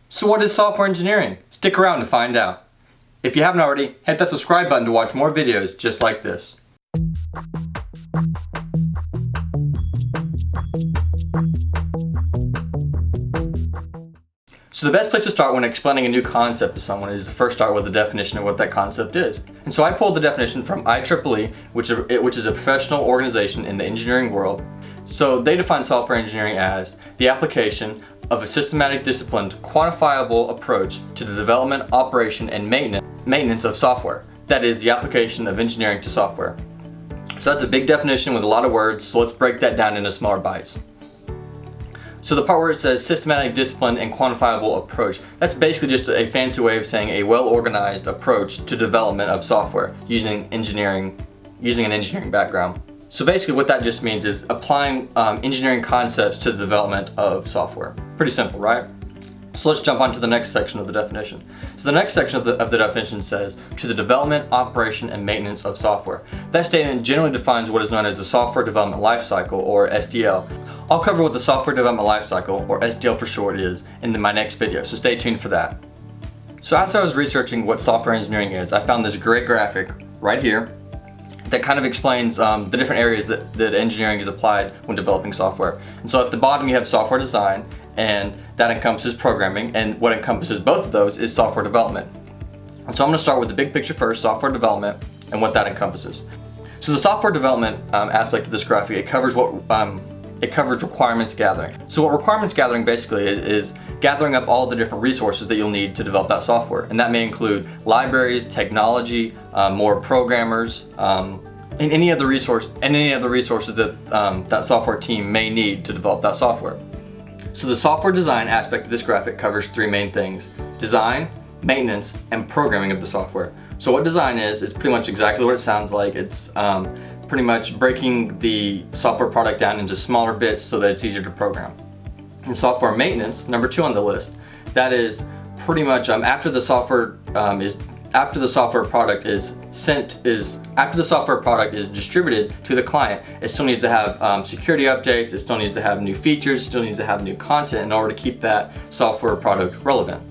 So what is software engineering? Stick around to find out. If you haven't already, hit that subscribe button to watch more videos just like this. So the best place to start when explaining a new concept to someone is to first start with a definition of what that concept is. And so I pulled the definition from IEEE, which is a professional organization in the engineering world. So they define software engineering as the application of a systematic, disciplined, quantifiable approach to the development, operation, and maintenance of software. That is the application of engineering to software. So that's a big definition with a lot of words, so let's break that down into smaller bites. So the part where it says systematic, disciplined, and quantifiable approach, that's basically just a fancy way of saying a well-organized approach to development of software using an engineering background. So basically what that just means is applying engineering concepts to the development of software. Pretty simple, right? So let's jump on to the next section of the definition. So the next section of the definition says, to the development, operation, and maintenance of software. That statement generally defines what is known as the software development lifecycle, or SDL. I'll cover what the software development lifecycle, or SDL for short, is in my next video, so stay tuned for that. So as I was researching what software engineering is, I found this great graphic right here that kind of explains the different areas that engineering is applied when developing software. And so at the bottom you have software design, and that encompasses programming, and what encompasses both of those is software development. And so I'm going to start with the big picture first, software development, and what that encompasses. So the software development aspect of this graphic, it covers requirements gathering. So what requirements gathering basically is gathering up all the different resources that you'll need to develop that software. And that may include libraries, technology, more programmers, and any other resources that that software team may need to develop that software. So the software design aspect of this graphic covers three main things: design, maintenance, and programming of the software. So what design is pretty much exactly what it sounds like. It's pretty much breaking the software product down into smaller bits so that it's easier to program. And software maintenance, number 2 on the list, that is pretty much after the software product is distributed to the client, it still needs to have security updates, it still needs to have new features, it still needs to have new content in order to keep that software product relevant.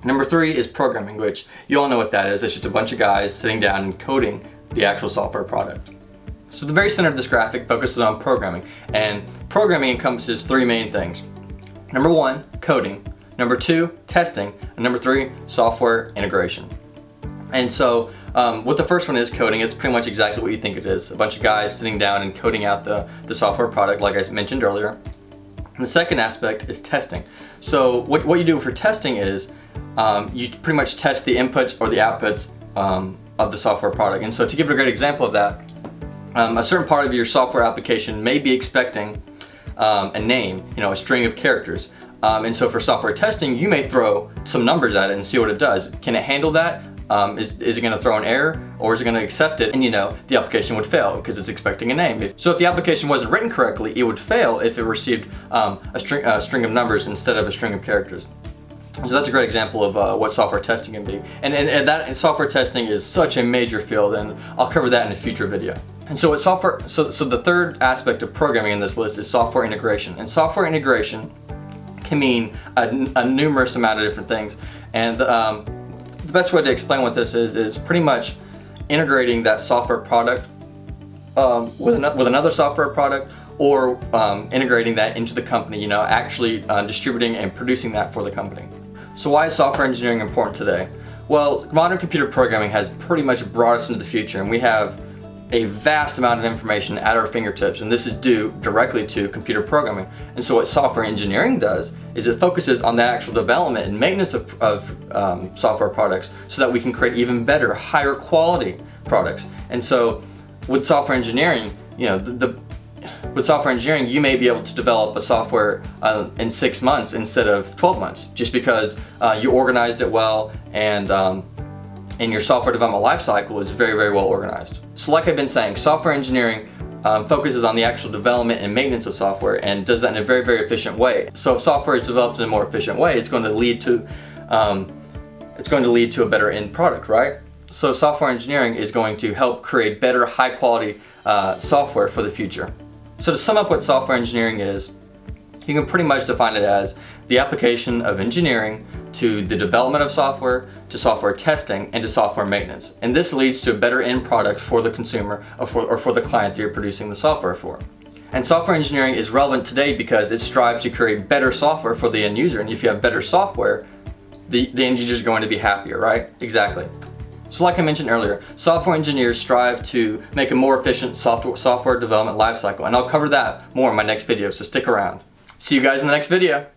Number 3 is programming, which you all know what that is. It's just a bunch of guys sitting down and coding the actual software product. So the very center of this graphic focuses on programming, and programming encompasses 3 main things. Number 1, coding. Number 2, testing. And number 3, software integration. And so what the first one is, coding, it's pretty much exactly what you think it is. A bunch of guys sitting down and coding out the software product, like I mentioned earlier. And the second aspect is testing. So what you do for testing is you pretty much test the inputs or the outputs of the software product. And so to give a great example of that, a certain part of your software application may be expecting a name, a string of characters. And so for software testing, you may throw some numbers at it and see what it does. Can it handle that? Is it going to throw an error, or is it going to accept it? And the application would fail because it's expecting a name. So if the application wasn't written correctly, it would fail if it received a string of numbers instead of a string of characters. So that's a great example of what software testing can be. And software testing is such a major field, and I'll cover that in a future video. And so the third aspect of programming in this list is software integration. And software integration can mean a numerous amount of different things. And the best way to explain what this is pretty much integrating that software product with another software product, or integrating that into the company, actually distributing and producing that for the company. So why is software engineering important today? Well, modern computer programming has pretty much brought us into the future, and we have a vast amount of information at our fingertips, and this is due directly to computer programming. And so what software engineering does is it focuses on the actual development and maintenance of software products so that we can create even better, higher quality products. And so with software engineering, with software engineering, you may be able to develop a software in 6 months instead of 12 months, just because you organized it well, and your software development lifecycle is very, very well organized. So like I've been saying, software engineering focuses on the actual development and maintenance of software, and does that in a very, very efficient way. So if software is developed in a more efficient way, it's going to lead to a better end product, right? So software engineering is going to help create better, high quality software for the future. So to sum up what software engineering is, you can pretty much define it as the application of engineering to the development of software, to software testing, and to software maintenance. And this leads to a better end product for the consumer or for the client that you're producing the software for. And software engineering is relevant today because it strives to create better software for the end user. And if you have better software, the end user is going to be happier, right? Exactly. So like I mentioned earlier, software engineers strive to make a more efficient software development lifecycle. And I'll cover that more in my next video, so stick around. See you guys in the next video.